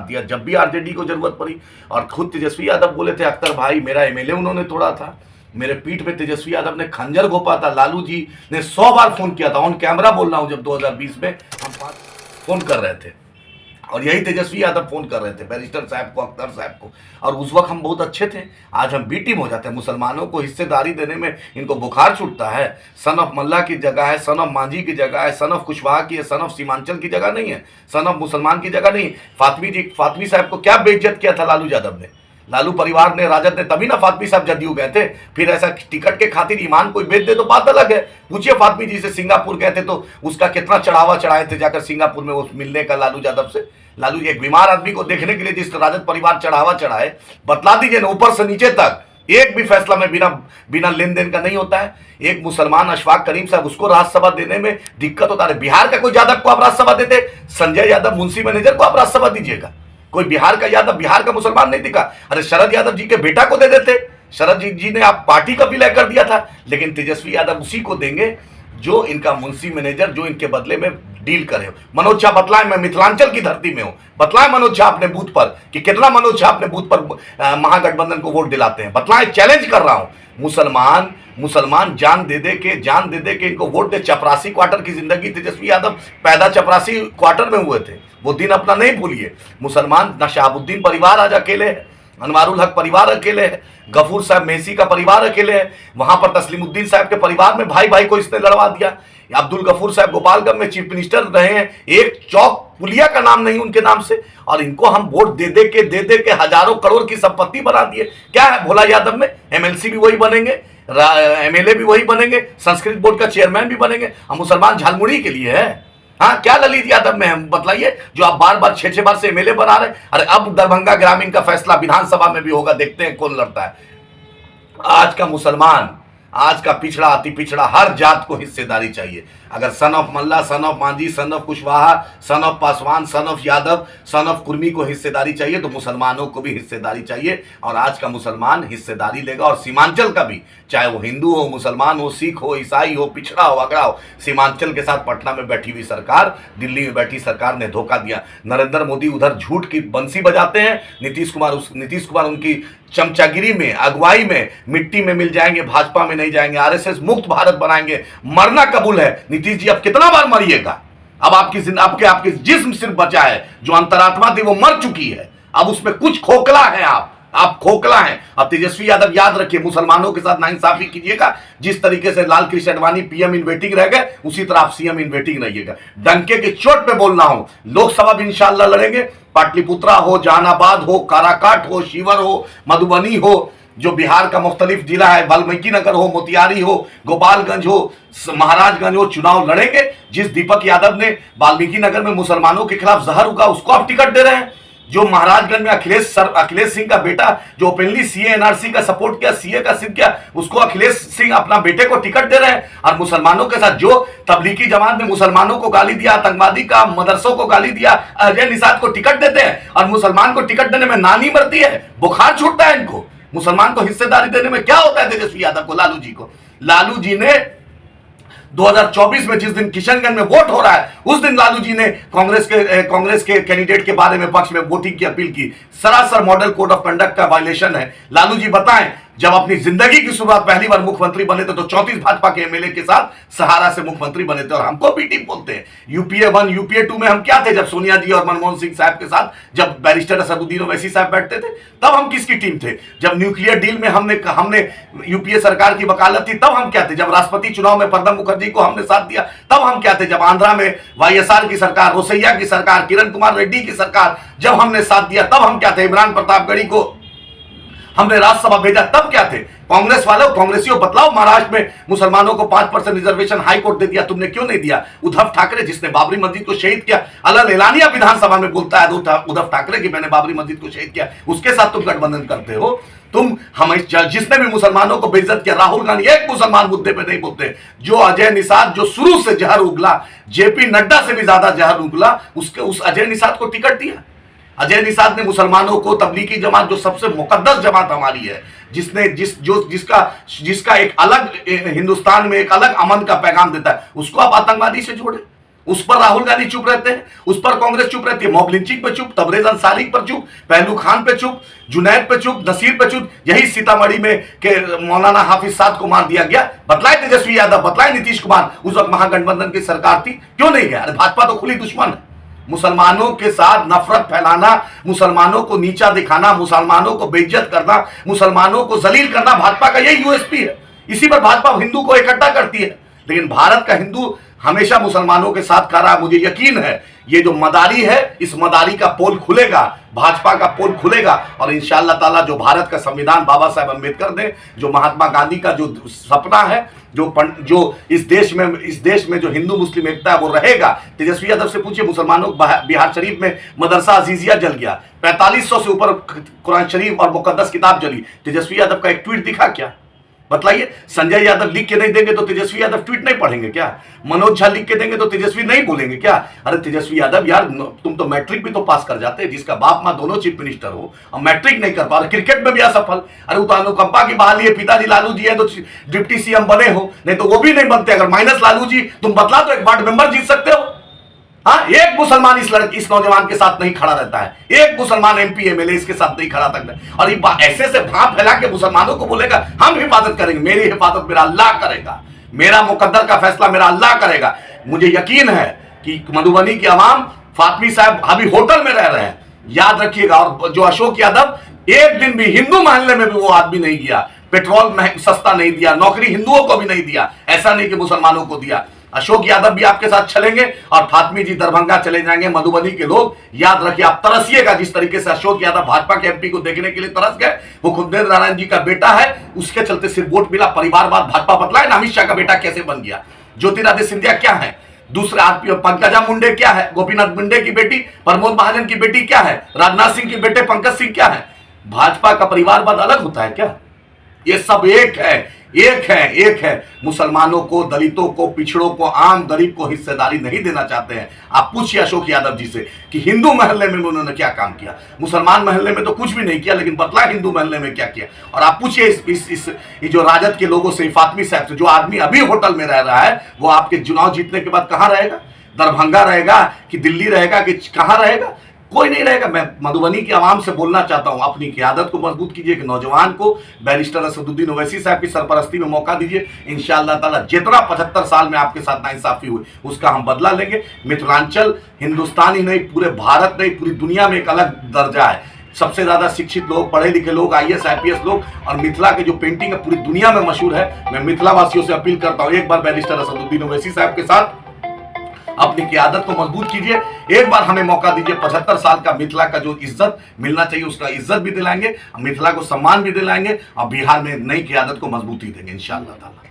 दिया जब भी आरजेडी को जरूरत पड़ी। और खुद तेजस्वी यादव बोले थे, अख्तर भाई मेरा एमएलए उन्होंने तोड़ा था, मेरे पीठ पे तेजस्वी यादव ने खंजर घोपा था। लालू जी ने 100 बार फोन किया था, ऑन कैमरा बोल रहा हूं, जब 2020 में हम 5 फोन कर रहे थे और यही तेजस्वी यादव फोन कर रहे थे बैरिस्टर साहब को, अख्तर साहब को, और उस वक्त हम बहुत अच्छे थे। आज हम बी टीम हो जाते हैं। मुसलमानों को हिस्सेदारी देने में इनको बुखार छूटता है। सन ऑफ मल्ला की जगह है, सन ऑफ मांझी की जगह है, सन ऑफ कुशवाहा की है, सन ऑफ सीमांचल की जगह नहीं है, सन ऑफ मुसलमान की जगह नहीं। फातमी साहब को क्या बेइज्जत किया था लालू यादव ने, लालू परिवार ने, राजद ने, तभी ना फातमी साहब जदयू गए थे। फिर ऐसा टिकट के खातिर ईमान कोई बेच दे तो बात अलग है। पूछिए फातमी जी से, सिंगापुर गए थे तो उसका कितना चढ़ावा चढ़ाए थे जाकर सिंगापुर में वो मिलने का लालू यादव से। लालू एक बीमार आदमी को देखने के लिए जिस राजद परिवार चढ़ावा चढ़ाए, बतला दीजिए ना ऊपर से नीचे तक एक भी फैसला में बिना लेन देन का नहीं होता है। एक मुसलमान अशफाक करीम साहब, उसको राज्यसभा देने में दिक्कत होता है। बिहार का कोई यादव को आप राज्यसभा देते, संजय यादव मुंशी मैनेजर को आप राज्यसभा दीजिएगा। कोई बिहार का यादव, बिहार का मुसलमान नहीं दिखा, अरे शरद यादव जी के बेटा को दे देते। शरद जी ने आप पार्टी का विलय कर दिया था, लेकिन तेजस्वी यादव उसी को देंगे जो इनका मुंशी मैनेजर, जो इनके बदले में डील करे। मनोज झा बतलाएं, मैं मिथिलांचल की धरती में हूं, बतलाएं मनोज झा अपने बूथ पर कि कितना मनोज झा अपने बूथ पर महागठबंधन को वोट दिलाते हैं। बतलाएं, चैलेंज कर रहा हूं। मुसलमान जान दे दे के इनको वोट दे। चपरासी क्वार्टर की जिंदगी, तेजस्वी यादव पैदा चपरासी क्वार्टर में हुए थे, वो दिन अपना नहीं भूलिए। मुसलमान न शहाबुद्दीन परिवार आज अकेले है, अनवारुल हक परिवार अकेले है, गफूर साहब मेसी का परिवार अकेले है, वहां पर तस्लीमुद्दीन साहब के परिवार में भाई भाई को इसने लड़वा दिया। अब्दुल गफूर साहब गोपालगंज में चीफ मिनिस्टर रहे हैं, एक चौक पुलिया का नाम नहीं उनके नाम से, और इनको हम वोट दे दे के हजारों करोड़ की संपत्ति बना दिए। क्या है भोला यादव में, एमएलसी भी वही बनेंगे, एमएलए भी वही बनेंगे, संस्कृत बोर्ड का चेयरमैन भी बनेंगे। हम मुसलमान झालमुड़ी के लिए है। हाँ, क्या ललित यादव में हम बताइए, जो आप बार बार 6 बार से एमएलए बना रहे। अरे अब दरभंगा ग्रामीण का फैसला विधानसभा में भी होगा, देखते हैं कौन लड़ता है। आज का मुसलमान, आज का पिछड़ा, अति पिछड़ा, हर जात को हिस्सेदारी चाहिए। अगर son of Malla, son of Manjhi, son of Kushwaha, son of Paswan, son of Yadav, son of Kurmi को हिस्सेदारी चाहिए, तो मुसलमानों को भी हिस्सेदारी चाहिए। और आज का मुसलमान हिस्सेदारी लेगा। और सीमांचल का भी, चाहे वो हिंदू हो, मुसलमान हो, सिख हो, ईसाई हो, पिछड़ा हो, अगड़ा हो, सीमांचल के साथ पटना में बैठी हुई सरकार, दिल्ली में बैठी सरकार ने धोखा दिया। नरेंद्र मोदी उधर झूठ की बंसी बजाते हैं, नीतीश कुमार उनकी चमचागिरी में, अगुवाई में मिट्टी में मिल जाएंगे, भाजपा में नहीं जाएंगे, आरएसएस मुक्त भारत बनाएंगे। मरना कबूल है नीतीश जी, अब कितना बार मरिएगा? अब आपके जिस्म सिर्फ बचा है, जो अंतरात्मा थी वो मर चुकी है। अब उसमें कुछ खोखला है, आप खोखला हैं। अब तेजस्वी यादव याद रखिए, मुसलमानों के साथ नाइंसाफी कीजिएगा। जिस तरीके से Lal Krishna Advani PM in waiting रह गए, उसी तरह आप सीएम इन वेटिंग रहिएगा। डंके की चोट पे बोल रहा हूं, लोकसभा भी इंशाल्लाह लड़ेंगे। पाटलिपुत्रा हो, जहानाबाद हो, काराकाट हो, शिवर हो, मधुबनी हो, जो बिहार का मुख्तलिफ जिला है, वाल्मीकि नगर हो, मोतिहारी हो, गोपालगंज हो, महाराजगंज हो, चुनाव लड़ेंगे। जिस दीपक यादव ने वाल्मीकि नगर में मुसलमानों के खिलाफ जहर उगा, उसको आप टिकट दे रहे हैं। जो महाराजगंज में अखिलेश सिंह का बेटा, जो ओपनली सीए एनआरसी का सपोर्ट किया, सीए का सिद्ध किया, उसको अखिलेश सिंह अपना बेटे को टिकट दे रहे हैं। और मुसलमानों के साथ जो तबलीगी जमात में मुसलमानों को गाली दिया, आतंकवादी का मदरसों को गाली दिया, अजय निषाद को टिकट देते हैं। और मुसलमान को टिकट देने में नानी मरती है, बुखार छूटता है इनको। मुसलमान को हिस्सेदारी देने में क्या होता है तेजस्वी यादव को, लालू जी ने 2024 में जिस दिन किशनगंज में वोट हो रहा है, उस दिन लालू जी ने कांग्रेस के कैंडिडेट के बारे में पक्ष में वोटिंग की अपील की। सरासर मॉडल कोड ऑफ कंडक्ट का वायलेशन है। लालू जी बताएं, जब अपनी जिंदगी की शुरुआत पहली बार मुख्यमंत्री बने थे तो 34 भाजपा के एमएलए के साथ सहारा से मुख्यमंत्री बने थे। और हमको बी टीम बोलते हैं। यूपीए 1, यूपीए 2 में हम क्या थे? जब सोनिया जी और मनमोहन सिंह साहब के साथ, जब बैरिस्टर असदुद्दीन ओवैसी साहब बैठते थे, तब हम किसकी टीम थे? जब न्यूक्लियर डील में हमने यूपीए सरकार की वकालत थी, तब हम क्या थे? जब राष्ट्रपति चुनाव में प्रणब मुखर्जी को हमने साथ दिया, तब हम क्या थे? जब आंध्रा में वाईएसआर की सरकार, रोसैया की सरकार, किरण कुमार रेड्डी की सरकार, जब हमने साथ दिया, तब हम क्या थे? इमरान प्रतापगढ़ी को हमने राज्यसभा भेजा, तब क्या थे? कांग्रेस वालों, कांग्रेसियों बतलाओ, महाराष्ट्र में मुसलमानों को 5% रिजर्वेशन हाई कोर्ट दे दिया, तुमने क्यों नहीं दिया? उद्धव ठाकरे, जिसने बाबरी मस्जिद को शहीद किया, अलग एलानिया विधानसभा में बोलता है उद्धव ठाकरे की मैंने बाबरी मस्जिद को शहीद किया, उसके साथ तुम गठबंधन करते हो। तुम जिसने भी मुसलमानों को बेइज्जत किया, राहुल गांधी एक मुसलमान मुद्दे पे नहीं बोलते। जो अजय निषाद, जो शुरू से जहर उगला, जेपी नड्डा से भी ज्यादा जहर उगला, उस अजय निषाद को टिकट दिया। अजय निषाद ने मुसलमानों को, तबलीगी जमात जो सबसे मुकद्दस जमात हमारी है, जिसका एक अलग हिंदुस्तान में एक अलग अमन का पैगाम देता है, उसको आप आतंकवादी से जोड़े। उस पर राहुल गांधी चुप रहते हैं, उस पर कांग्रेस चुप रहती है। मॉब लिंचिंग पे चुप, तबरेज अंसारी पर चुप, पहलू खान पे चुप, जुनैद पे चुप, नसीर पे चुप। यही सीतामढ़ी में के मौलाना हाफिज साद को मार दिया गया, बतलाए तेजस्वी यादव, बतलाए नीतीश कुमार, उस वक्त महागठबंधन की सरकार थी, क्यों नहीं गया? अरे भाजपा तो खुली दुश्मन है। मुसलमानों के साथ नफरत फैलाना, मुसलमानों को नीचा दिखाना, मुसलमानों को बेइज्जत करना, मुसलमानों को जलील करना भाजपा का यही यूएसपी है। इसी पर भाजपा हिंदू को इकट्ठा करती है। लेकिन भारत का हिंदू हमेशा मुसलमानों के साथ खड़ा है। मुझे यकीन है ये जो मदारी है, इस मदारी का पोल खुलेगा, भाजपा का पोल खुलेगा, और इंशाअल्लाह ताला जो भारत का संविधान बाबा साहेब अम्बेडकर ने, जो महात्मा गांधी का जो सपना है, जो इस देश में जो हिंदू मुस्लिम एकता है वो रहेगा। तेजस्वी यादव से पूछिए, मुसलमानों बिहार शरीफ में मदरसा अजीजिया जल गया, 4500 से ऊपर कुरान शरीफ और मुकद्दस किताब जली। तेजस्वी यादव का एक ट्वीट दिखा क्या? बतलाइए। संजय यादव लिख के नहीं देंगे तो तेजस्वी यादव ट्वीट नहीं पढ़ेंगे क्या? मनोज झा लिख के देंगे तो तेजस्वी नहीं बोलेंगे क्या? अरे तेजस्वी यादव यार, तुम तो मैट्रिक भी तो पास कर जाते हैं, जिसका बाप माँ दोनों चीफ मिनिस्टर हो और मैट्रिक नहीं कर पा रहे, क्रिकेट में भी असफल। अरे वो तो अनुकंपा की बहाली है, पिताजी लालू जी है तो डिप्टी सीएम बने हो, नहीं तो वो भी नहीं बनते। अगर माइनस लालू जी तुम बतला तो एक वार्ड मेंबर जीत सकते हो। हाँ, एक मुसलमान इस नौजवान के साथ नहीं खड़ा रहता है, एक मुसलमान एमपी एमएलए इसके साथ नहीं खड़ा रहता है। और ये ऐसे से भाप फैला के मुसलमानों को बोलेगा हम हिफाजत करेंगे। मेरी हिफाजत मेरा अल्लाह करेगा, मेरा मुकद्दर का फैसला मेरा अल्लाह करेगा। मुझे यकीन है कि मधुबनी की आवाम, फातमी साहब अभी होटल में रह रहे हैं, याद रखिएगा। और जो अशोक यादव, एक दिन भी हिंदू मोहल्ले में भी वो आदमी नहीं गया, पेट्रोल सस्ता नहीं दिया, नौकरी हिंदुओं को भी नहीं दिया, ऐसा नहीं कि मुसलमानों को दिया। अशोक यादव भी आपके साथ चलेंगे और फातमी जी दरभंगा चले जाएंगे। मधुबनी के लोग याद रखिए, आप तरसिएगा जिस तरीके से अशोक यादव भाजपा के एमपी को देखने के लिए तरस गए। वो खुदेर नारायण जी का बेटा है, उसके चलते सिर्फ वोट मिला, परिवारवाद भाजपा बतलाए ना। अमित शाह का बेटा कैसे बन गया? ज्योतिरादित्य सिंधिया क्या है? दूसरे आरपीओ पंकजा मुंडे क्या है? गोपीनाथ मुंडे की बेटी, प्रमोद महाजन की बेटी क्या है? राजनाथ सिंह के बेटे पंकज सिंह क्या है? भाजपा का परिवारवाद अलग होता है क्या? ये सब एक है, एक है। मुसलमानों को, दलितों को, पिछड़ों को, आम गरीब को हिस्सेदारी नहीं देना चाहते हैं। आप पूछिए अशोक यादव जी से कि हिंदू महल्ले में उन्होंने क्या काम किया। मुसलमान महल्ले में तो कुछ भी नहीं किया, लेकिन बतला हिंदू महल्ले में क्या किया। और आप पूछिए इस जो राजद के लोगों से, फातमी साहब से, जो आदमी अभी होटल में रह रहा है, वो आपके चुनाव जीतने के बाद कहां रहेगा? दरभंगा रहेगा कि दिल्ली रहेगा कि कहां रहेगा? कोई नहीं रहेगा। मैं मधुबनी की आवाम से बोलना चाहता हूं, अपनी क़यादत को मजबूत कीजिए। कि नौजवान को बैरिस्टर असदुद्दीन ओवैसी साहब की सरपरस्ती में मौका दीजिए। इंशाअल्लाह ताला जितना 75 साल में आपके साथ नाइंसाफी हुई उसका हम बदला लेंगे। मिथिलांचल हिंदुस्तान ही नहीं, पूरे भारत नहीं, पूरी दुनिया में एक अलग दर्जा है। सबसे ज्यादा शिक्षित लोग, पढ़े लिखे लोग, IAS IPS लोग, और मिथिला के जो पेंटिंग है पूरी दुनिया में मशहूर है। मैं मिथिला वासियों से अपील करता हूँ, एक बार बैरिस्टर असदुद्दीन ओवैसी साहब के साथ अपनी क़यादत को मजबूत कीजिए। एक बार हमें मौका दीजिए। 75 साल का मिथिला का जो इज्जत मिलना चाहिए उसका इज्जत भी दिलाएंगे, मिथिला को सम्मान भी दिलाएंगे, और बिहार में नई क़यादत को मजबूती देंगे इंशाअल्लाह ताला।